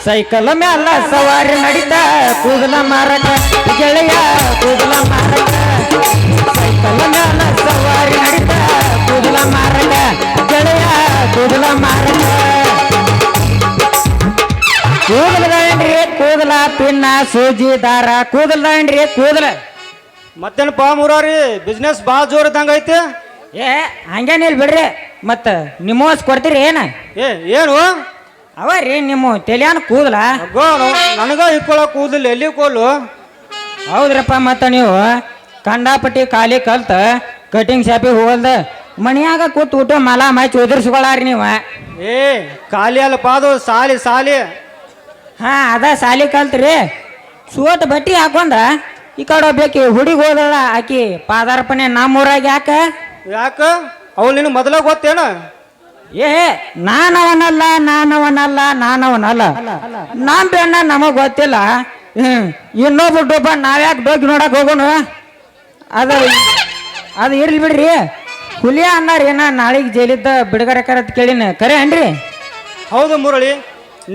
Cycle ಮ್ಯಾಲ ಸವಾರಿ ನಡಿತ ಕೂದಲ ಮಾರಕ ಗೆಳೆಯ ಕೂದಲ ಮಾರಕ ಸೈಕಲ್ ಮ್ಯಾಲ ಸವಾರಿ ನಡಿತ ಕೂದಲ ಮಾರಕ ಗೆಳೆಯ ಕೂದಲ ಮಾರಕ ಕೂದಲದೇನ್ರಿ ಕೂದಲ ಪಿನ್ನ ಸೂಜಿ ದಾರ ಕೂದಲದೇನ್ರಿ ಕೂದಲ ಮತ್ತೇನಪ್ಪ ಮುರಾರಿ ಬಿಸ್ನೆಸ್ ಭಾಳ ಜೋರ್ ಇದ್ದಂಗ ಐತಿ. ಏ ಹಂಗೇನಿಲ್ ಬಿಡ್ರಿ ಮತ್ತ ನಿಮ್ಮೋಸ್ ಕೊಡ್ತೀರಿ ಏನ ಏನು ಅವ ರೀ ನಿಮ್ಮ ತೆಲಿಯಾನ ಕೂದಲ ಅಗ್ಗೋ ನನಗ ಇಕ್ಕೊಳ ಕೂದಲು ಎಲ್ಲಿ ಕೋಲು. ಹೌದ್ರಪ್ಪ ಮತ್ತ ನೀವು ಕಂಡಾಪಟ್ಟಿ ಖಾಲಿ ಕಲ್ತ ಕಟಿಂಗ್ ಶಾಪಿಗೆ ಹೋಗಲ್ದ ಮನ್ಯಾಗ ಕೂತ್ ಊಟ ಮಲ ಮಚ್ಚಿ ಉದುರ್ಸ್ಕೊಳಾರಿ ನೀವು. ಏ ಖಾಲಿ ಅಲ್ಲಪ್ಪ ಅದು ಸಾಲಿ ಸಾಲಿ. ಹಾ ಅದ ಸಾಲಿ ಕಲ್ತ್ರಿ ಸೋಟ್ ಬಟ್ಟಿ ಹಾಕೊಂಡ ಈ ಕಡೆ ಒಬ್ಬೇಕಿ ಹುಡುಗಿ ಹೋದಳ ಆಕಿ ಪಾದಾರ್ಪಣೆ ನಮ್ಮೂರಾಗ ಯಾಕ ಯಾಕ ಅವಳು ನಿನಗೆ ಮೊದಲ ಗೊತ್ತೇನ? ಏ ನಾನವನಲ್ಲ ನಮ್ ಬೆನ್ನ ನಮಗ್ ಗೊತ್ತಿಲ್ಲ. ಇನ್ನೊಬ್ಬ ಡೊಬ್ಬ ನಾವ್ಯಾಕೆ ಡೋಗಿ ನೋಡಕ್ ಹೋಗೋಣ. ಅದು ಇರ್ಲಿ ಬಿಡ್ರಿ. ಹುಲಿಯ ಅನ್ನಾರ ಏನ ನಾಳೆಗೆ ಜೈಲಿದ್ದ ಬಿಡುಗಡೆ ಕರತ್ ಕೇಳಿನ ಕರೆ ಏನ್ರಿ? ಹೌದು ಮುರಳಿ,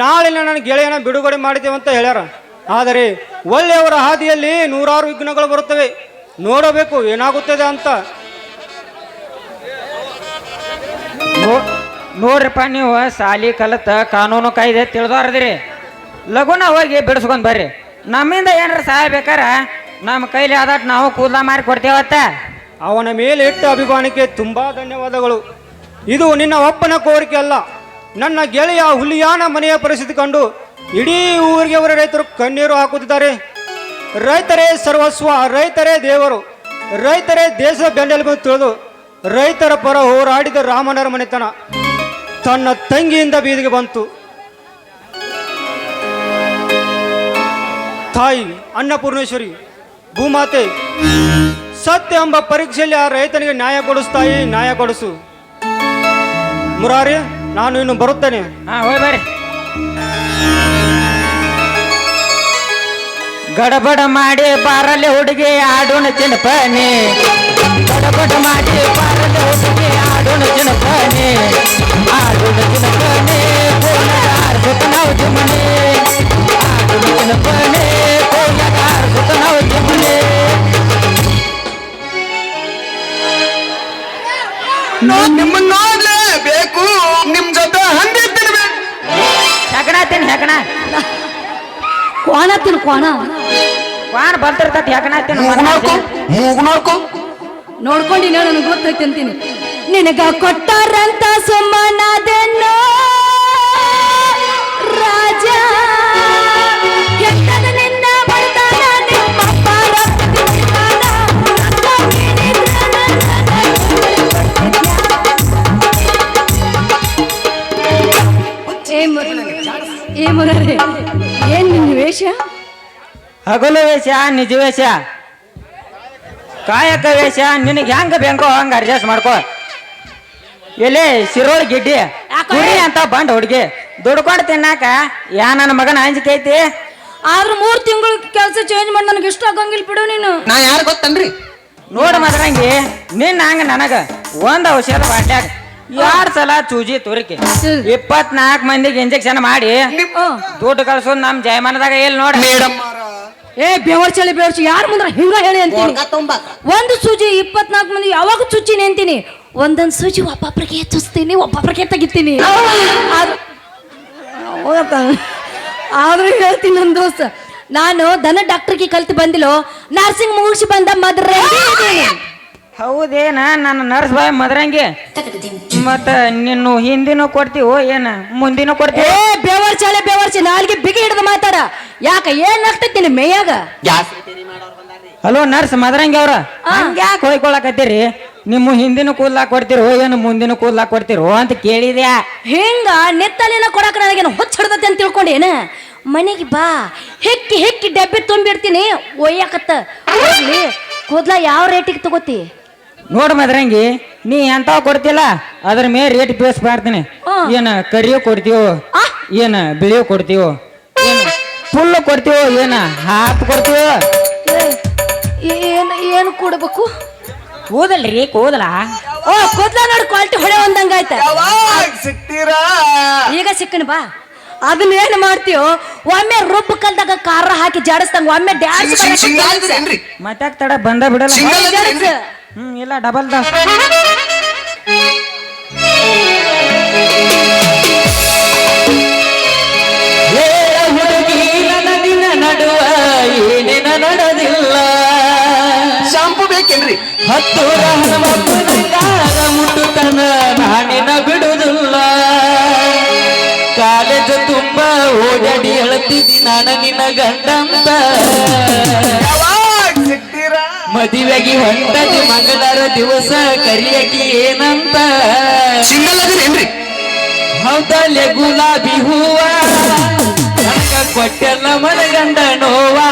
ನಾಳೆ ನನ್ನ ಗೆಳೆಯನ ಬಿಡುಗಡೆ ಮಾಡಿದ್ದೇವೆ ಅಂತ ಹೇಳ್ಯಾರ. ಆದರೆ ಒಳ್ಳೆಯವರ ಹಾದಿಯಲ್ಲಿ ನೂರಾರು ವಿಘ್ನಗಳು ಬರುತ್ತವೆ. ನೋಡಬೇಕು ಏನಾಗುತ್ತದೆ ಅಂತ. ನೋಡ್ರಿಪ್ಪ ನೀವು ಸಾಲಿ ಕಲತ ಕಾನೂನು ಕಾಯ್ದೆ ತಿಳಿದವ್ರದಿರಿ. ಲಗುನ ಹೋಗಿ ಬಿಡಿಸ್ಕೊಂಡ್ ಬರ್ರಿ. ನಮ್ಮಿಂದ ಏನಾರ ಸಹಾಯ ಬೇಕಾರ ನಮ್ಮ ಕೈಲಿ ಆದಟ್ ನಾವು ಕೂದಲ ಮಾರಿ ಕೊಡ್ತೇವತ್ತ. ಅವನ ಮೇಲೆ ಇಟ್ಟ ಅಭಿಮಾನಕ್ಕೆ ತುಂಬಾ ಧನ್ಯವಾದಗಳು. ಇದು ನಿನ್ನ ಒಪ್ಪನ ಕೋರಿಕೆ ಅಲ್ಲ. ನನ್ನ ಗೆಳೆಯ ಹುಲಿಯಾನ ಮನೆಯ ಪರಿಸ್ಥಿತಿ ಕಂಡು ಇಡೀ ಊರಿಗೆ ಅವರ ರೈತರು ಕಣ್ಣೀರು ಹಾಕುತ್ತಿದ್ದಾರೆ. ರೈತರೇ ಸರ್ವಸ್ವ, ರೈತರೇ ದೇವರು, ರೈತರೇ ದೇಶದ ಬೆನ್ನೆಲುಬು ತಿಳಿದು ರೈತರ ಪರ ಹೋರಾಡಿದ ರಾಮನರ ಮನೆತನ ತನ್ನ ತಂಗಿಯಿಂದ ಬೀದಿಗೆ ಬಂತು. ತಾಯಿ ಅನ್ನಪೂರ್ಣೇಶ್ವರಿ ಭೂಮಾತೆ ಸತ್ಯ ಎಂಬ ಪರೀಕ್ಷೆಯಲ್ಲಿ ಆ ರೈತನಿಗೆ ನ್ಯಾಯ ಕೊಡಿಸ್ತಾಯಿ, ನ್ಯಾಯ ಕೊಡಿಸು. ಮುರಾರಿ, ನಾನು ಇನ್ನು ಬರುತ್ತೇನೆ. ಹೋಯ್ ಬರ್ರಿ. ಗಡಬಡ ಮಾಡಿ ಬಾರಲೆ ಹುಡುಗಿ ಆಡೋಣ ಚಿನ್ನಪನಿ, ಗಡಬಡ ಮಾಡಿ ಬಾರಲೆ ಹುಡುಗಿ ಆಡೋಣ ಚಿನ್ನಪನಿ, ಆಡೋಣ ಚಿನ್ನಪನಿ ಕೋಲಗಾರ ಸುತನವು ಜಮನೆ, ಆಡೋಣ ಚಿನ್ನಪನಿ ಕೋಲಗಾರ ಸುತನವು ಜಮನೆ. ನಿಮ್ಮನ್ನ ನೋಡ್ಲೇಬೇಕು, ನಿಮ್ ಜೊತೆ ಹಂದಿ ತಿನ್ಬೇಕು. ಹೆಗಣ ತಿನ್ ಹೆಗಣ ಕ್ವಾಣ ತಿನ್ನು ಕ್ವಾಣ ಬರ್ತಿರ್ತತಿ. ಹೆಗಣ ತಿನ್ ಮೂಗು ನೋಡ್ಕೊ. ನೋಡ್ಕೊಂಡಿನ ನನಗೆ ಗೊತ್ತೈತಿ ಅಂತೀನಿ. ನಿನಗ ಕೊಟ್ಟಾರಂತ ಸುಮ್ಮನಾದೆನ್ನ ರಾಜ ಎತ್ತದ ನಿನ್ನ ಬಡತನ ನಿಮ್ಮಪ್ಪ ಏ ಮುರಾರಿ, ಏನ್ ನಿನ್ನ ವೇಷ? ಹಗಲು ವೇಷ, ನಿಜ ವೇಷ, ಕಾಯಕ ವೇಷ. ನಿನಗೆ ಹೆಂಗ ಬೇಕೋ ಹಂಗ ಅಡ್ಜಸ್ಟ್ ಮಾಡ್ಕೋ. ಎಲೆ ಶಿರೋಳ್ ಗಿಡ್ಡಿ ಕುರಿ ಅಂತ ಬಂಡ್ ಹುಡುಗಿ ದುಡ್ಕೊಂಡು ತಿನ್ನಾಕ ಯಾ ನನ್ನ ಮಗನ ಅಂಜಿಕೆ ಐತಿ. ಆದ್ರೂ 3 ತಿಂಗಳು ಕೆಲಸ ಚೇಂಜ್ ಮಾಡಿ ನನಗೆ ಇಷ್ಟ ಆಗಂಗಿಲ್ಲ ಬಿಡು ನೀನು. ನಾ ಯಾರು ಗೊತ್ತನ್ರಿ? ನೋಡ್ ಮದ್ರಂಗಿ ನಿನ್ನ ಹಂಗ ನನಗ ಒಂದ್ ಔಷಧ ಬಾಟ್ಯಾಗ 2 ಸಲ ಚೂಜಿ ತುರಿಕೆ 24 ಮಂದಿಗೆ ಇಂಜೆಕ್ಷನ್ ಮಾಡಿ ದುಡ್ಡು ಕಳ್ಸೋದ್ ನಮ್ ಜಯಮಾನದಾಗ ಎಲ್ಲಿ ನೋಡ. ಏ ಬೇವರ್ಚಳಿ ಯಾರ ಮುಂದ್ರ ಹಿಂಗ ಹೇಳಿ ಅಂತೀನಿ. ಒಂದು ಸೂಜಿ 24 ಮಂದಿ ಯಾವಾಗ ಚುಚ್ಚಿನಿ ಅಂತೀನಿ. ಒಂದೊಂದು ಸೂಜಿ ಒಬ್ಬೊಬ್ರಿಗೆ ಚುಚ್ತೀನಿ, ಒಬ್ಬೊಬ್ರಿಗೆ ತೆಗಿತೀನಿ. ಆದ್ರೂ ಹೇಳ್ತೀನಿ ನನ್ನ ದೋಸ್ತ, ನಾನು ದನ ಡಾಕ್ಟರ್ಗೆ ಕಲ್ತು ಬಂದಿಲ್ಲೋ, ನರ್ಸಿಂಗ್ ಮುಗಿಸಿ ಬಂದ ಮದ್ರೆ. ಹೌದೇನ ನನ್ನ ನರ್ಸ್ ಬಾಯ್ ಮದ್ರಂಗಿ. ಮತ್ತ ನಿನ್ನು ಹಿಂದಿನೂ ಕೊಡ್ತೀವೋ ಏನ ಮುಂದಿನೂ ಕೊಡ್ತೀವಿ? ಏ ಬೇವರ್ಚಿ ನಾಲ್ಗೆ ಬಿಗಿ ಹಿಡಿದು ಮಾತಾಡ. ಯಾಕ ಏನ್ ಆಗ್ತೈತಿ ನಿನ್ ಮೇಯಾಗ? ಹಲೋ ನರ್ಸ್ ಮದ್ರಂಗಿ ಅವ್ರ, ಹಂಗ್ಯಾಕೆ ಹೋಯ್ಕೊಳಕತ್ತೀರಿ? ನಿಮ್ಮ ಹಿಂದಿನ ಕೂದ್ಲಾ ಕೊಡ್ತಿರೋ ಏನು ಮುಂದಿನ ಕೂದ್ಲಾ ಕೊಡ್ತಿರೋ ಅಂತ ಕೇಳಿದ್ಯಾ. ಹಿಂಗ ನೆತ್ತಲಿನ ಕೊಡಕ ನನಗೇನು ಹುಚ್ಚ ಹಿಡ್ದತಿ ಅಂತ ತಿಳ್ಕೊಂಡೇನ? ಮನೆಗೆ ಬಾ, ಹೆಕ್ಕಿ ಡಬ್ಬಿ ತುಂಬಿಡ್ತೀನಿ ಒಯ್ಯಾಕತ್ತ. ಹೋಗ್ಲಿ, ಕೂದ್ಲಾ ಯಾವ ರೇಟಿಗೆ ತಗೋತಿ? ನೋಡ್ ಮದ್ರಂಗಿ, ನೀ ಎಂತಾವ್ ಕೊಡ್ತಿಲ್ಲ ಅದ್ರ ಮೇಲೆ ರೇಟ್ ಬೇಸ್ ಮಾಡ್ತೀನಿ. ಏನ ಕರಿಯೋ ಕೊಡ್ತೀವೋ, ಏನ ಬಿಳಿಯೋ ಕೊಡ್ತೀವೋ, ಏನ ಫುಲ್ ಕೊಡ್ತೀವೋ, ಏನ ಹಾಫ್ ಕೊಡ್ತೀವೋ? ಏನು ಕೊಡ್ಬೇಕು? ಕೂದಲ್ರಿ ಕೂದಲ. ಕೂದಲ ನೋಡಿ ಕ್ವಾಲಿಟಿ ಹೊಳೆ ಒಂದಂಗ ಆಯ್ತ. ಸಿಕ್ತೀರಾ? ಈಗ ಸಿಕ್ಕಣ ಬಾ. ಅದನ್ನೇನ್ ಮಾಡ್ತೀಯೋ ಒಮ್ಮೆ ರುಬ್ಬ ಕಲ್ದಾಗ ಖಾರ ಹಾಕಿ ಜಾಡಿಸ್ದಂಗ ಒಮ್ಮೆ ಡ್ಯಾನ್ಸ್ ಸಿಂಗಲ್ ಅದ್ರೇನ್ರಿ ಮತ್ತಾಕ್ ತಡ ಬಂದ ಬಿಡಲ್ಲ ಸಿಂಗಲ್ ಅದ್ರೇನ್ರಿ ಇಲ್ಲ ಡಬಲ್ ದ ದಿನ ನಡುವ ಏನೇನ ನಡೆದಿಲ್ಲ ಶಾಂಪು ಬೇಕೇನ್ರಿ ಹತ್ತೂರ ಹನುಮಪ್ಪನಂಗಾಗ ಮುಟ್ಟುತನ ನಾನಿನ ಬಿಡುವುದಿಲ್ಲ ಕಾಲೇಜು ತುಂಬ ಓಡಾಡಿ ಹೇಳ್ತಿದ್ದಿ ನಾನು ನಿನ್ನ ಗಂಡಂತ ಯಾವಾಗ ಸಿಗ್ತೀರಾ ಮದುವೆಗೆ ಹೊಂಟದಿ ಮಂಗಳಾರ ದಿವಸ ಕರಿಯಕಿ ಏನಂತ ಸಿಂಗಲ್ ಅದ್ರೇನ್ರಿ ಹೌದಲ್ಲೇ ಗುಲಾಬಿ ಹೂವ ನನಗ ಕೊಟ್ಟೆಲ್ಲ ಮನಗಂಡ ನೋವಾ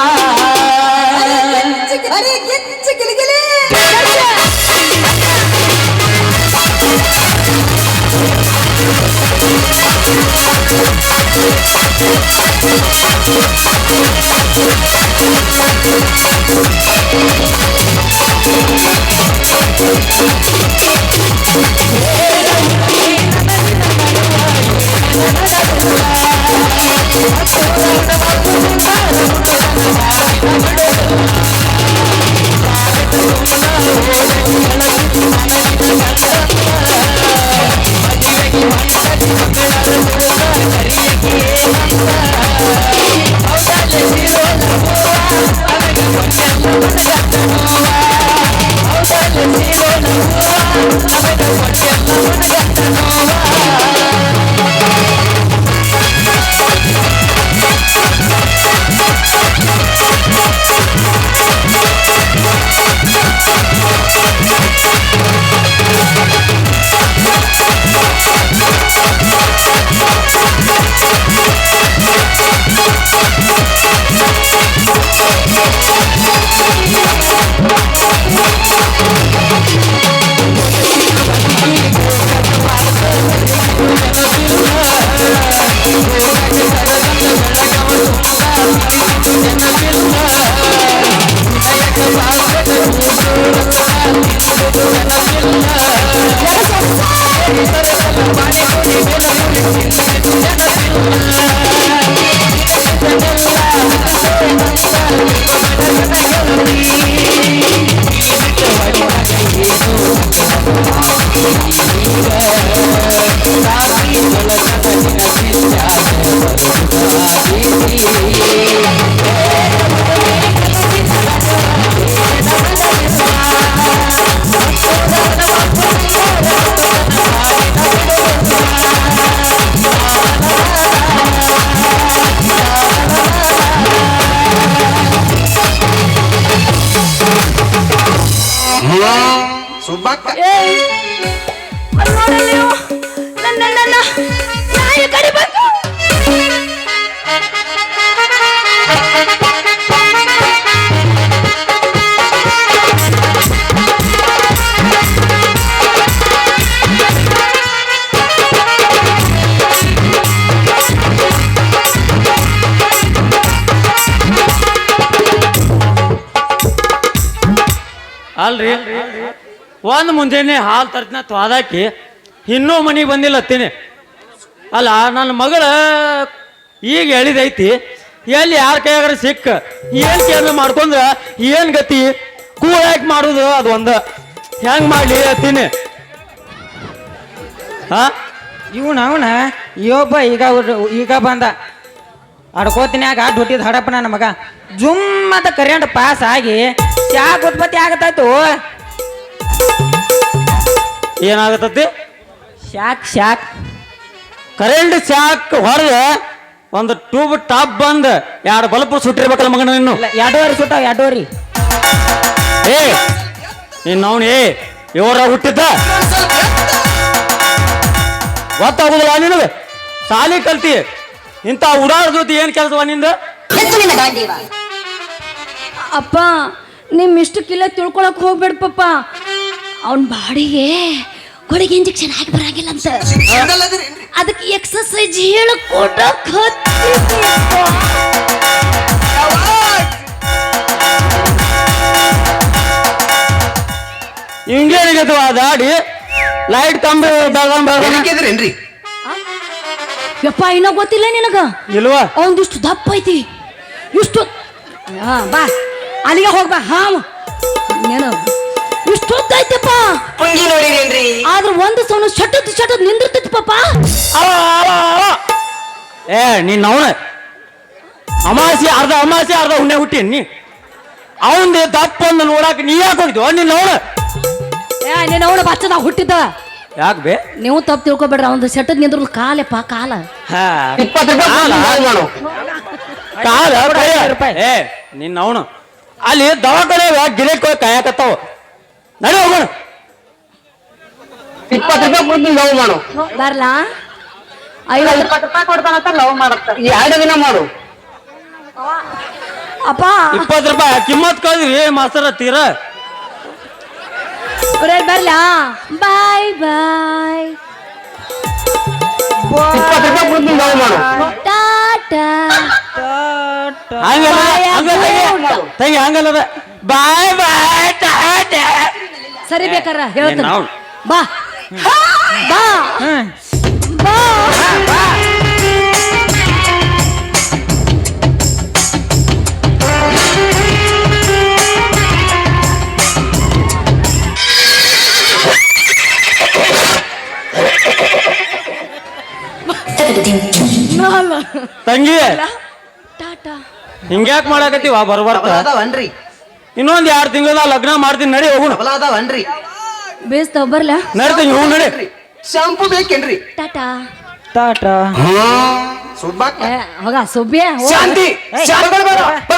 ಸುಬ್ಬಕ್ಕ ಅಲ್ರಿ ಒಂದು ಮುಂಜಾನೆ ಹಾಲು ತರ್ತಿನ ತ್ವಾದಾಕಿ ಇನ್ನೂ ಮನೆಗೆ ಬಂದಿಲ್ಲ ಹತ್ತೀನಿ ಅಲ್ಲ ನನ್ನ ಮಗಳ ಈಗ ಹೇಳಿದೈತಿ ಎಲ್ಲಿ ಯಾರ ಕೈಯಾಗಾರ ಸಿಕ್ಕ ಏನು ಕೇಳಿ ಮಾಡ್ಕೊಂಡ್ರ ಏನು ಗತಿ ಕೂಳಾಕಿ ಮಾಡೋದು ಅದು ಒಂದು ಹೆಂಗೆ ಮಾಡಲಿ ಹತ್ತೀನಿ ಹಾ ಅವನ ಇವೊಬ್ಬ ಈಗ ಬಂದ ಅಡ್ಕೋತಿನ್ಯಾಗ ಹುಟ್ಟಿದ ಹಡಪ್ಪ ನನ್ನ ಮಗ ಜುಮ್ ಅಂತ ಕರೆಂಟ್ ಪಾಸ್ ಆಗಿ ಯಾಕೆ ಉತ್ಪತ್ತಿ ಆಗತ್ತಾಯ್ತು ಏನಾಗತ್ತತಿ ಶಾಕ್ ಕರೆಂಟ್ ಶಾಕ್ ಹೊಡೆದ ಒಂದು ಟ್ಯೂಬ್ ಟಾಪ್ ಬಂದ್ ಎರಡು ಬಲ್ಪ್ ಸುಟ್ಟಿರ್ಬೇಕಲ್ಲ ಮಗನ ಇನ್ನು ಇಲ್ಲ ಎರಡೂವರೆ ಸುಟ್ಟಾವ ಎರಡೂವರೆ ಏ ನೀನ್ ಅವನು ಇವರ ಹುಟ್ಟಿದ್ದ ಗೊತ್ತಾಗುದಿಲ್ಲ ನಿನಗೆ ಸಾಲಿ ಕಲ್ತಿ ಇಂಥ ಉಡಾಳ ಜೊತೆ ಏನ್ ಕೆಲಸವ ನಿಂದ ಅಪ್ಪ ನಿಮ್ ಇಷ್ಟಕ್ಕಿಲ್ಲ ತಿಳ್ಕೊಳಕ್ ಹೋಗ್ಬೇಡ ಪಪ್ಪ ಅವನ್ ಬಾಡಿಗೆ ಕೊಡಿಗೆ ಇಂಜೆಕ್ಷನ್ ಹಾಕಿ ಬರಂಗಿಲ್ಲ ಅಂತ ಸಿಂಗಲ್ ಅದ್ರೇನ್ರಿ ಅದಕ್ಕೆ ಎಕ್ಸರ್ಸೈಜ್ ಹೇಳ್ಕೊಡಕ್ ಹಿಂಗೇನಿಗದು ಆ ದಾಡಿ ಲೈಟ್ ಕಂಬ ಬೆಳಕಿದ್ರೇನ್ರಿ ಯಪ್ಪ ಇನ್ನೂ ಗೊತ್ತಿಲ್ಲ ನಿನಗ ಇಲ್ವಾ ಅವಂದಿಷ್ಟು ದಪ್ಪ ಐತಿ ಇಷ್ಟು ಹಾ ಬಾ ಅಲ್ಲಿಗೆ ಹೋಗ್ಬಾ ಹಾ ನೀನು ಇಷ್ಟು ಐತಪ್ಪ ಪುಂಗಿ ನೋಡಿರೇನ್ರಿ ಆದ್ರ ಒಂದು ಸೌಂಡ್ ಶಟದ್ ನಿಂದಿರ್ತೈತಿ ಪಾಪ ಏ ನೀನ್ ಅವನ ಅಮಾಸೆ ಅರ್ಧ ಹುಣ್ಣೆ ಹುಟ್ಟಿ ನೀ ಅವಂದ ದಪ್ಪ ಒಂದು ನೋಡಾಕ ನೀ ಯಾಕೆ ಹೋಗಿದ್ವ ನೀನ್ ಅವನ ನೀನು ಅವಳ ಬಚ್ಚದಾಗ ಹುಟ್ಟಿದ್ದ ಯಾಕೆ ಬೇ ನೀವು ತಪ್ಪು ತಿಳ್ಕೊಬೇಡ್ರಿ ಒಂದು ಶಟದ್ ನಿಂದ್ರ ಕಾಲಪ್ಪ ಕಾಲ ಹಾ 20 ರೂಪಾಯಿ ಮಾಡು ಕಾಲ ಏ ನಿನ್ನ ಅವನು ಅಲ್ಲಿ ದವಾಖಾನೆ ಗಿರಕ್ ಕಾಯಕತ್ತಾವ ನಡಿ ಹೋಗೋಣ 20 ರೂಪಾಯಿ ಕೊಡ್ತೀನಿ ಲವ್ ಮಾಡು ಬರ್ಲಾ 50 ರೂಪಾಯಿ ಕೊಡ್ತಾನಂತ ಲವ್ ಮಾಡತ್ತ 2 ದಿನ ಮಾಡು ಅಪ್ಪ 20 ರೂಪಾಯಿ ಕಿಮ್ಮತ್ ಕಳ್ದ್ರಿ ಮಾಸ್ತರ ತೀರ ಬರ್ಲಾ ಬಾಯ್ ಬಾಯ್ 20 ರೂಪಾಯಿ ಕೊಡ್ತೀನಿ ಲವ್ ಮಾಡು ಟಾಟಾ ತಂಗಿ ಹಂಗಲ್ಲದ ಬಾಯ್ ಬಾಯ್ ಸರಿ ಬೇಕಾರ ಹೇಳ್ತೀನಿ ನಾವು ಬಾ ಬಾ ಬಾ ತಂಗಿ ಟಾಟಾ ಹಿಂಗ್ಯಾಕ್ ಮಾಡಾಕತ್ತೀವ ಬರ್ಬರ್ತ ಅದಾವನ್ರಿ ಇನ್ನೊಂದ್ 2 ತಿಂಗಳ ಲಗ್ನ ಮಾಡ್ತೀನಿ ನಡಿ ಹೋಗೋಣ ಡಬಲ್ ಅದಾವನ್ರಿ ಬೇಸ್ತಾವ ಬರ್ಲಾ ನಡ್ತೀನಿ ಹ್ಞೂ ನಡಿ ಶಾಂಪು ಬೇಕೇನ್ರಿ ಟಾಟಾ ಟಾಟಾ ಸುಬ್ಬಾಕ್ ಹೋಗ ಸುಬ್ಬಿಯ ಶಾಂತಿ ಶಾಂತಿ